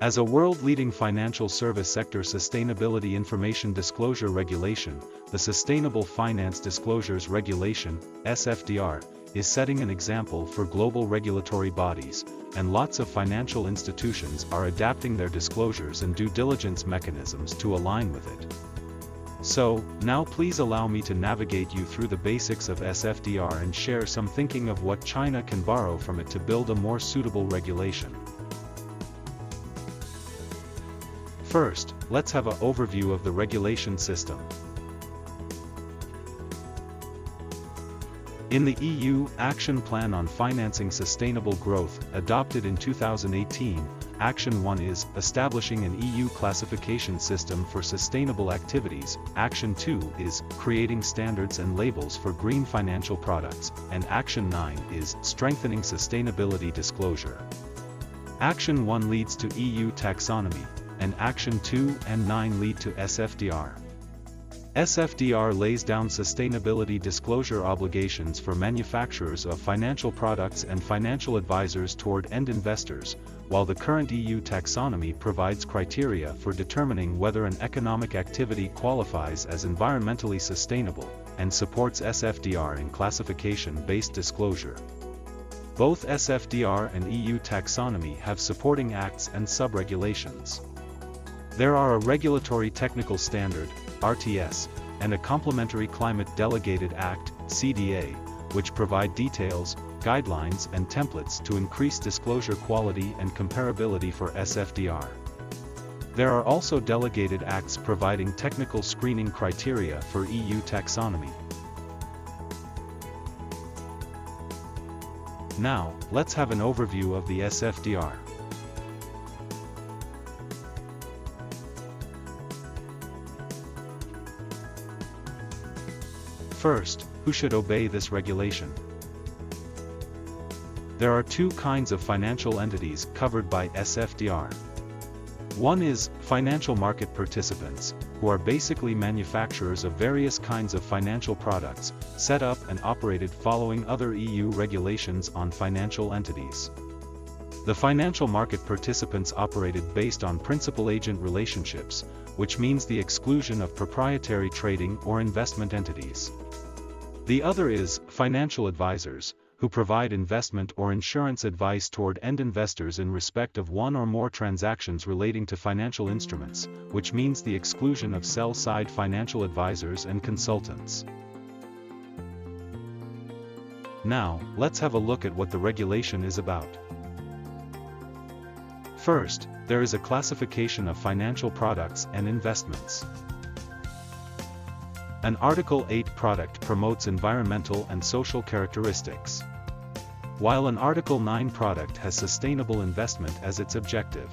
As a world-leading financial service sector sustainability information disclosure regulation, the Sustainable Finance Disclosures Regulation, SFDR, is setting an example for global regulatory bodies, and lots of financial institutions are adapting their disclosures and due diligence mechanisms to align with it. So, now please allow me to navigate you through the basics of SFDR and share some thinking of what China can borrow from it to build a more suitable regulation. First, let's have an overview of the regulation system. In the EU Action Plan on Financing Sustainable Growth, adopted in 2018, Action 1 is establishing an EU classification system for sustainable activities, Action 2 is creating standards and labels for green financial products, and Action 9 is strengthening sustainability disclosure. Action 1 leads to EU taxonomy, and Action 2 and 9 lead to SFDR. SFDR lays down sustainability disclosure obligations for manufacturers of financial products and financial advisors toward end investors, while the current EU taxonomy provides criteria for determining whether an economic activity qualifies as environmentally sustainable, and supports SFDR in classification-based disclosure. Both SFDR and EU taxonomy have supporting acts and sub-regulations. There are a Regulatory Technical Standard, RTS, and a Complementary Climate Delegated Act, CDA, which provide details, guidelines and templates to increase disclosure quality and comparability for SFDR. There are also delegated acts providing technical screening criteria for EU taxonomy. Now, let's have an overview of the SFDR. First, who should obey this regulation? There are two kinds of financial entities covered by SFDR. One is financial market participants, who are basically manufacturers of various kinds of financial products, set up and operated following other EU regulations on financial entities. The financial market participants operated based on principal-agent relationships, which means the exclusion of proprietary trading or investment entities. The other is financial advisors, who provide investment or insurance advice toward end investors in respect of one or more transactions relating to financial instruments, which means the exclusion of sell-side financial advisors and consultants. Now, let's have a look at what the regulation is about. First, there is a classification of financial products and investments. An Article 8 product promotes environmental and social characteristics, while an Article 9 product has sustainable investment as its objective.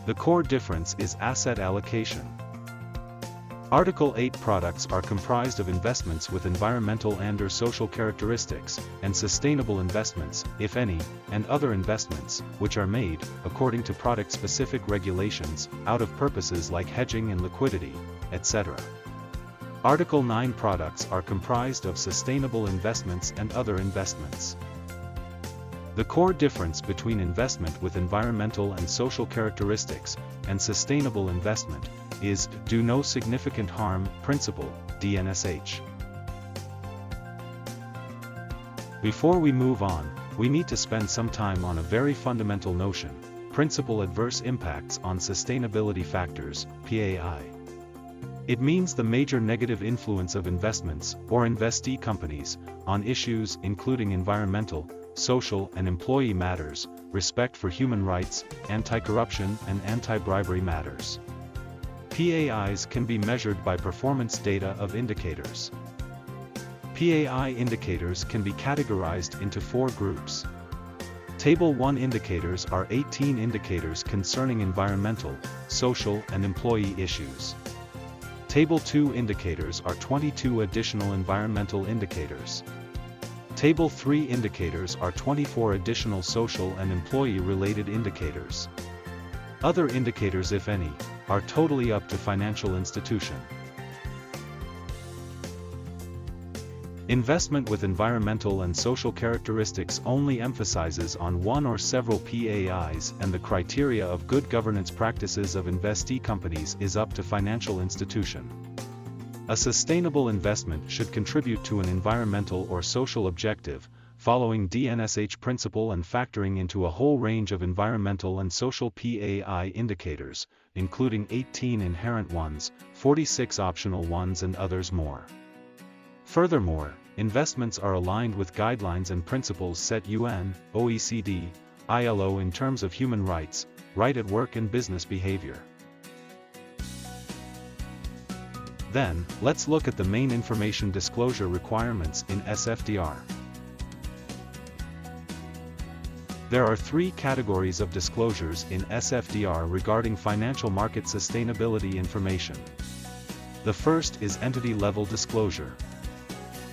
The core difference is asset allocation. Article 8 products are comprised of investments with environmental and/or social characteristics, and sustainable investments, if any, and other investments, which are made, according to product-specific regulations, out of purposes like hedging and liquidity, etc. Article 9 products are comprised of sustainable investments and other investments. The core difference between investment with environmental and social characteristics, and sustainable investment, is do no significant harm principle, DNSH. Before we move on, we need to spend some time on a very fundamental notion, principal adverse impacts on sustainability factors, PAI. It means the major negative influence of investments, or investee companies, on issues including environmental, social and employee matters, respect for human rights, anti-corruption and anti-bribery matters. PAIs can be measured by performance data of indicators. PAI indicators can be categorized into 4 groups. Table 1 indicators are 18 indicators concerning environmental, social and employee issues. Table 2 indicators are 22 additional environmental indicators. Table 3 indicators are 24 additional social and employee-related indicators. Other indicators, if any, are totally up to financial institution. Investment with environmental and social characteristics only emphasizes on one or several PAIs, and the criteria of good governance practices of investee companies is up to financial institution. A sustainable investment should contribute to an environmental or social objective, following DNSH principle and factoring into a whole range of environmental and social PAI indicators, including 18 inherent ones, 46 optional ones and others more. Furthermore, investments are aligned with guidelines and principles set UN, OECD, ILO in terms of human rights, right at work and business behavior. Then, let's look at the main information disclosure requirements in SFDR. There are three categories of disclosures in SFDR regarding financial market sustainability information. The first is entity-level disclosure.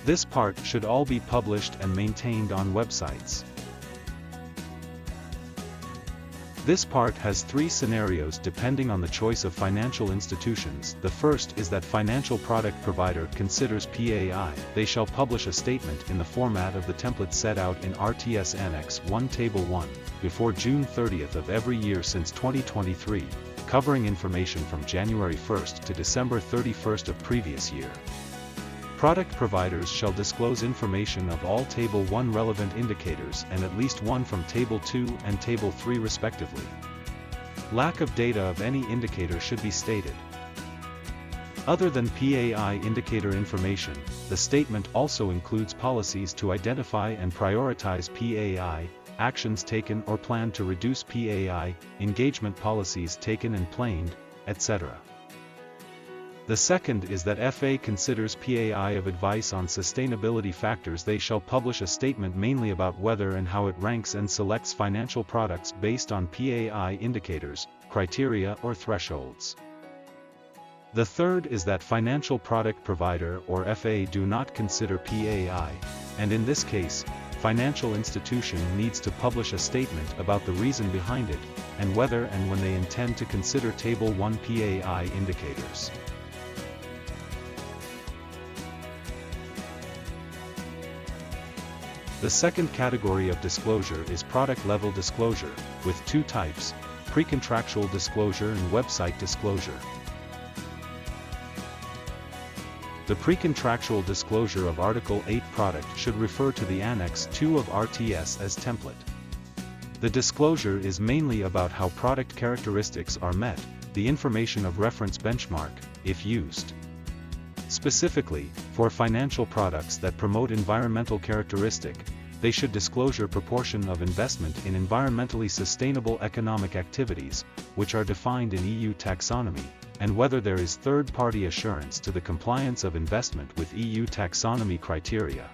This part should all be published and maintained on websites. This part has three scenarios depending on the choice of financial institutions. The first is that financial product provider considers PAI. They shall publish a statement in the format of the template set out in RTS Annex 1 Table 1, before June 30th of every year since 2023, covering information from January 1st to December 31st of previous year. Product providers shall disclose information of all Table 1 relevant indicators and at least one from Table 2 and Table 3 respectively. Lack of data of any indicator should be stated. Other than PAI indicator information, the statement also includes policies to identify and prioritize PAI, actions taken or planned to reduce PAI, engagement policies taken and planned, etc. The second is that FA considers PAI of advice on sustainability factors. They shall publish a statement mainly about whether and how it ranks and selects financial products based on PAI indicators, criteria or thresholds. The third is that financial product provider or FA do not consider PAI, and in this case, financial institution needs to publish a statement about the reason behind it, and whether and when they intend to consider Table 1 PAI indicators. The second category of disclosure is product-level disclosure, with two types, pre-contractual disclosure and website disclosure. The pre-contractual disclosure of Article 8 product should refer to the Annex 2 of RTS as template. The disclosure is mainly about how product characteristics are met, the information of reference benchmark, if used. Specifically, for financial products that promote environmental characteristic, they should disclose proportion of investment in environmentally sustainable economic activities, which are defined in EU taxonomy, and whether there is third-party assurance to the compliance of investment with EU taxonomy criteria.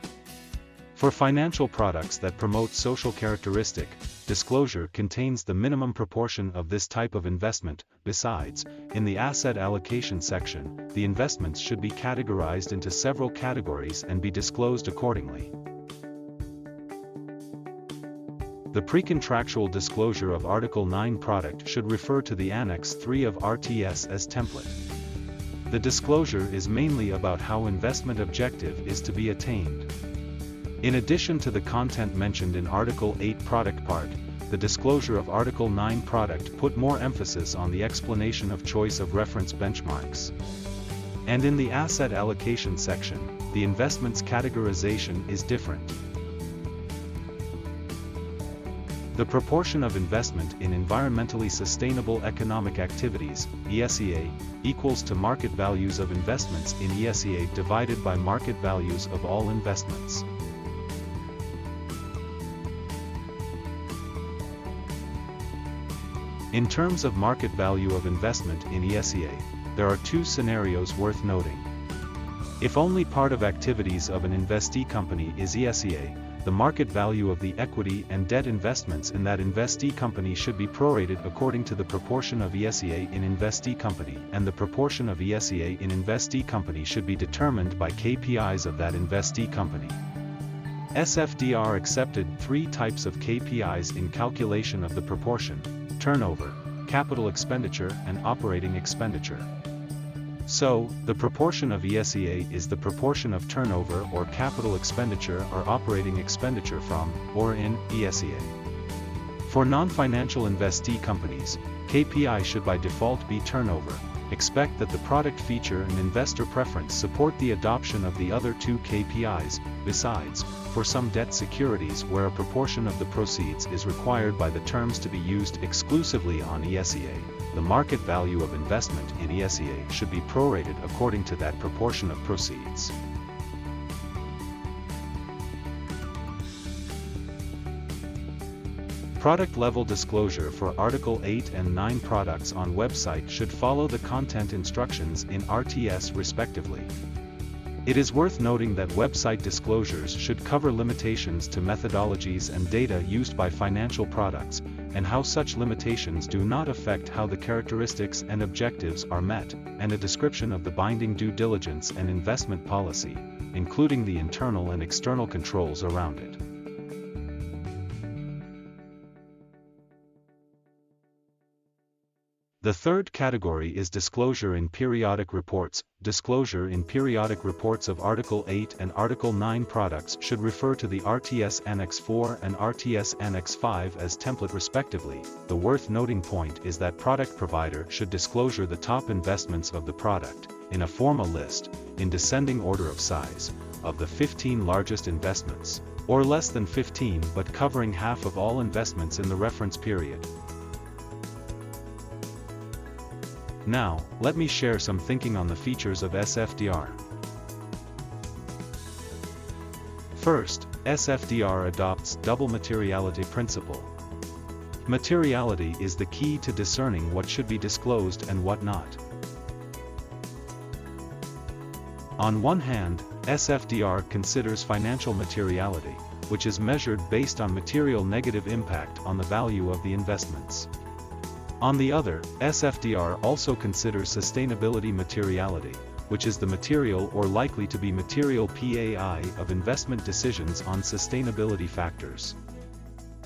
For financial products that promote social characteristic, disclosure contains the minimum proportion of this type of investment. Besides, in the asset allocation section, the investments should be categorized into several categories and be disclosed accordingly. The pre-contractual disclosure of Article 9 product should refer to the Annex 3 of RTS as template. The disclosure is mainly about how investment objective is to be attained. In addition to the content mentioned in Article 8 product part, the disclosure of Article 9 product put more emphasis on the explanation of choice of reference benchmarks. And in the asset allocation section, the investments categorization is different. The proportion of investment in environmentally sustainable economic activities, ESEA, equals to market values of investments in ESEA divided by market values of all investments. In terms of market value of investment in ESEA, there are two scenarios worth noting. If only part of activities of an investee company is ESEA, the market value of the equity and debt investments in that investee company should be prorated according to the proportion of ESEA in investee company, and the proportion of ESEA in investee company should be determined by KPIs of that investee company. SFDR accepted three types of KPIs in calculation of the proportion: turnover, capital expenditure and operating expenditure. So, the proportion of ESEA is the proportion of turnover or capital expenditure or operating expenditure from, or in, ESEA. For non-financial investee companies, KPI should by default be turnover. Expect that the product feature and investor preference support the adoption of the other two KPIs. Besides, for some debt securities where a proportion of the proceeds is required by the terms to be used exclusively on ESEA, the market value of investment in ESEA should be prorated according to that proportion of proceeds. Product-level disclosure for Article 8 and 9 products on website should follow the content instructions in RTS respectively. It is worth noting that website disclosures should cover limitations to methodologies and data used by financial products, and how such limitations do not affect how the characteristics and objectives are met, and a description of the binding due diligence and investment policy, including the internal and external controls around it. The third category is disclosure in periodic reports. Disclosure in periodic reports of Article 8 and Article 9 products should refer to the RTS Annex 4 and RTS Annex 5 as template respectively. The worth noting point is that product provider should disclosure the top investments of the product, in a formal list, in descending order of size, of the 15 largest investments, or less than 15 but covering half of all investments in the reference period. Now, let me share some thinking on the features of SFDR. First, SFDR adopts double materiality principle. Materiality is the key to discerning what should be disclosed and what not. On one hand, SFDR considers financial materiality, which is measured based on material negative impact on the value of the investments. On the other, SFDR also considers sustainability materiality, which is the material or likely to be material PAI of investment decisions on sustainability factors.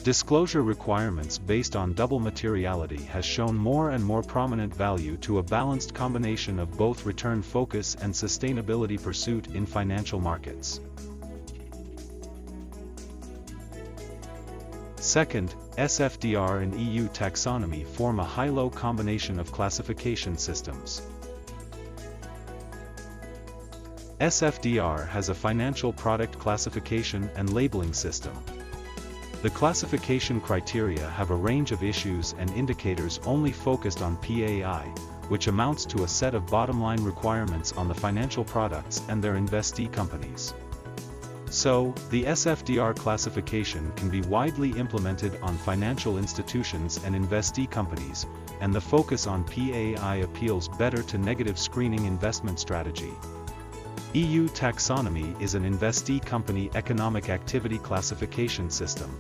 Disclosure requirements based on double materiality has shown more and more prominent value to a balanced combination of both return focus and sustainability pursuit in financial markets. Second, SFDR and EU taxonomy form a high-low combination of classification systems. SFDR has a financial product classification and labeling system. The classification criteria have a range of issues and indicators only focused on PAI, which amounts to a set of bottom-line requirements on the financial products and their investee companies. So, the SFDR classification can be widely implemented on financial institutions and investee companies, and the focus on PAI appeals better to negative screening investment strategy. EU taxonomy is an investee company economic activity classification system.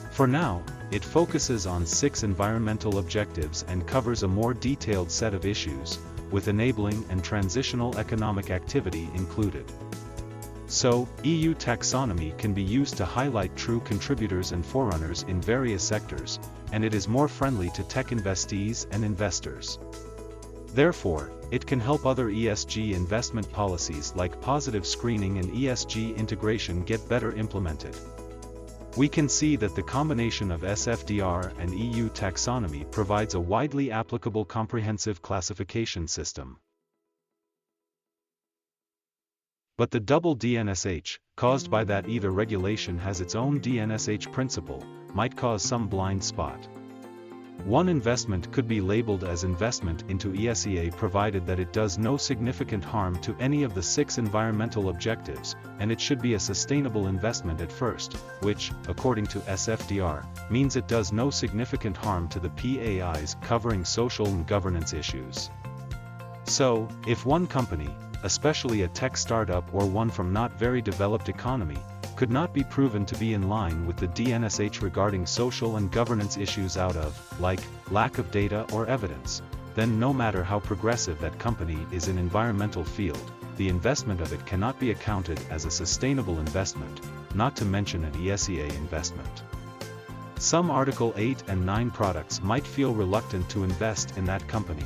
For now, it focuses on 6 environmental objectives and covers a more detailed set of issues, with enabling and transitional economic activity included. So, EU taxonomy can be used to highlight true contributors and forerunners in various sectors, and it is more friendly to tech investees and investors. Therefore, it can help other ESG investment policies like positive screening and ESG integration get better implemented. We can see that the combination of SFDR and EU taxonomy provides a widely applicable comprehensive classification system. But the double DNSH, caused by that either regulation has its own DNSH principle, might cause some blind spot. One investment could be labeled as investment into ESEA provided that it does no significant harm to any of the 6 environmental objectives, and it should be a sustainable investment at first, which, according to SFDR, means it does no significant harm to the PAIs covering social and governance issues. So, if one company, especially a tech startup or one from not very developed economy, could not be proven to be in line with the DNSH regarding social and governance issues out of, like, lack of data or evidence, then no matter how progressive that company is in environmental field, the investment of it cannot be accounted as a sustainable investment, not to mention an ESEA investment. Some Article 8 and 9 products might feel reluctant to invest in that company.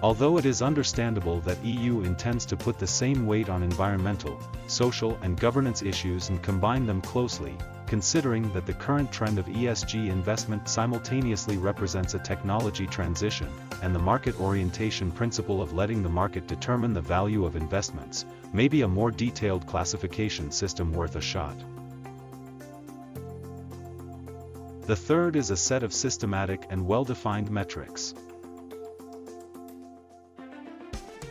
Although it is understandable that EU intends to put the same weight on environmental, social and governance issues and combine them closely, considering that the current trend of ESG investment simultaneously represents a technology transition, and the market orientation principle of letting the market determine the value of investments, may be a more detailed classification system worth a shot. The third is a set of systematic and well-defined metrics.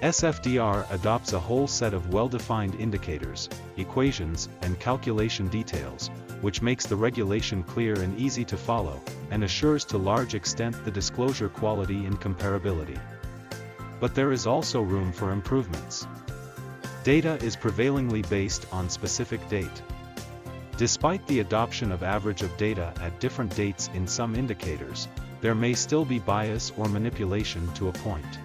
SFDR adopts a whole set of well-defined indicators, equations, and calculation details, which makes the regulation clear and easy to follow, and assures to large extent the disclosure quality and comparability. But there is also room for improvements. Data is prevailingly based on specific date. Despite the adoption of average of data at different dates in some indicators, there may still be bias or manipulation to a point.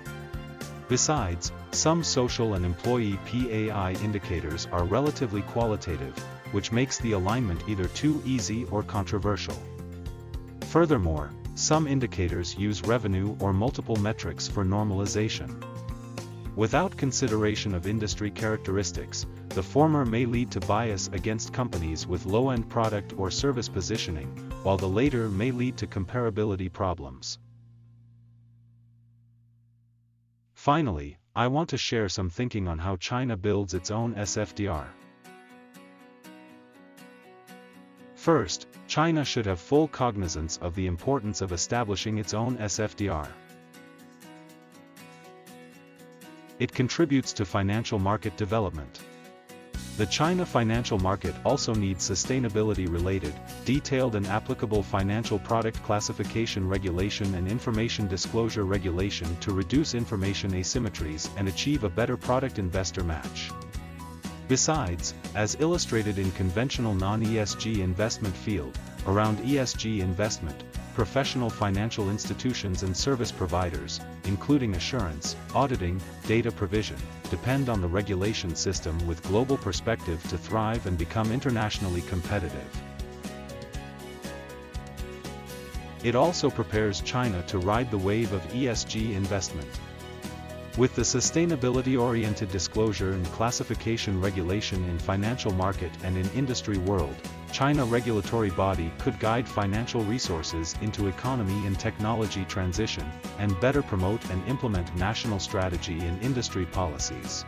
Besides, some social and employee PAI indicators are relatively qualitative, which makes the alignment either too easy or controversial. Furthermore, some indicators use revenue or multiple metrics for normalization. Without consideration of industry characteristics, the former may lead to bias against companies with low-end product or service positioning, while the later may lead to comparability problems. Finally, I want to share some thinking on how China builds its own SFDR. First, China should have full cognizance of the importance of establishing its own SFDR. It contributes to financial market development. The China financial market also needs sustainability-related, detailed and applicable financial product classification regulation and information disclosure regulation to reduce information asymmetries and achieve a better product-investor match. Besides, as illustrated in conventional non-ESG investment field, around ESG investment, professional financial institutions and service providers, including assurance, auditing, data provision, depend on the regulation system with global perspective to thrive and become internationally competitive. It also prepares China to ride the wave of ESG investment. With the sustainability-oriented disclosure and classification regulation in financial market and in industry world, China regulatory body could guide financial resources into economy and technology transition, and better promote and implement national strategy and industry policies.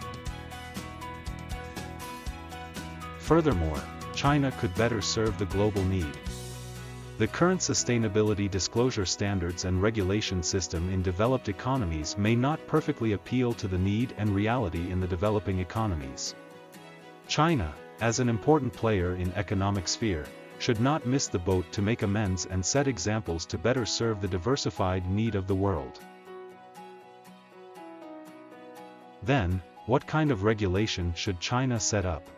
Furthermore, China could better serve the global need. The current sustainability disclosure standards and regulation system in developed economies may not perfectly appeal to the need and reality in the developing economies. China, as an important player in economic sphere, should not miss the boat to make amends and set examples to better serve the diversified need of the world. Then, what kind of regulation should China set up?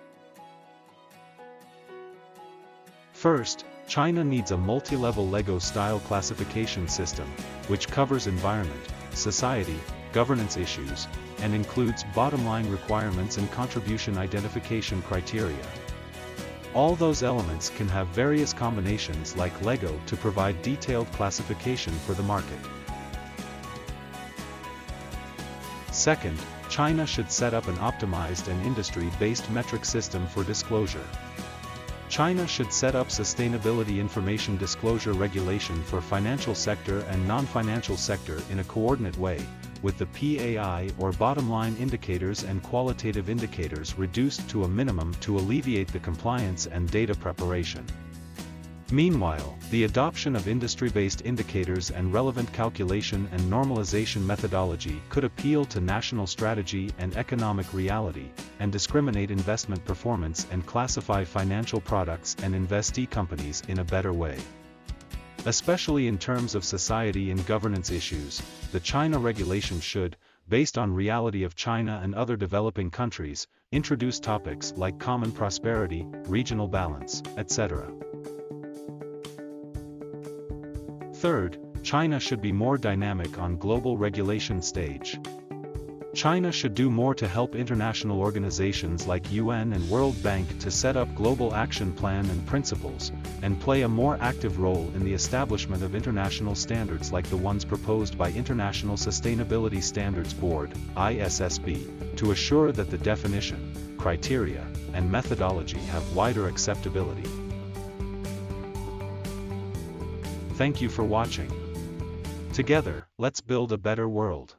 First, China needs a multi-level Lego-style classification system, which covers environment, society, governance issues, and includes bottom-line requirements and contribution identification criteria. All those elements can have various combinations like Lego to provide detailed classification for the market. Second, China should set up an optimized and industry-based metric system for disclosure. China should set up sustainability information disclosure regulation for financial sector and non-financial sector in a coordinate way, with the PAI or bottom-line indicators and qualitative indicators reduced to a minimum to alleviate the compliance and data preparation. Meanwhile, the adoption of industry-based indicators and relevant calculation and normalization methodology could appeal to national strategy and economic reality, and discriminate investment performance and classify financial products and investee companies in a better way. Especially in terms of society and governance issues, the China regulation should, based on reality of China and other developing countries, introduce topics like common prosperity, regional balance, etc. Third, China should be more dynamic on global regulation stage. China should do more to help international organizations like UN and World Bank to set up global action plan and principles, and play a more active role in the establishment of international standards like the ones proposed by International Sustainability Standards Board, ISSB, to assure that the definition, criteria, and methodology have wider acceptability. Thank you for watching. Together, let's build a better world.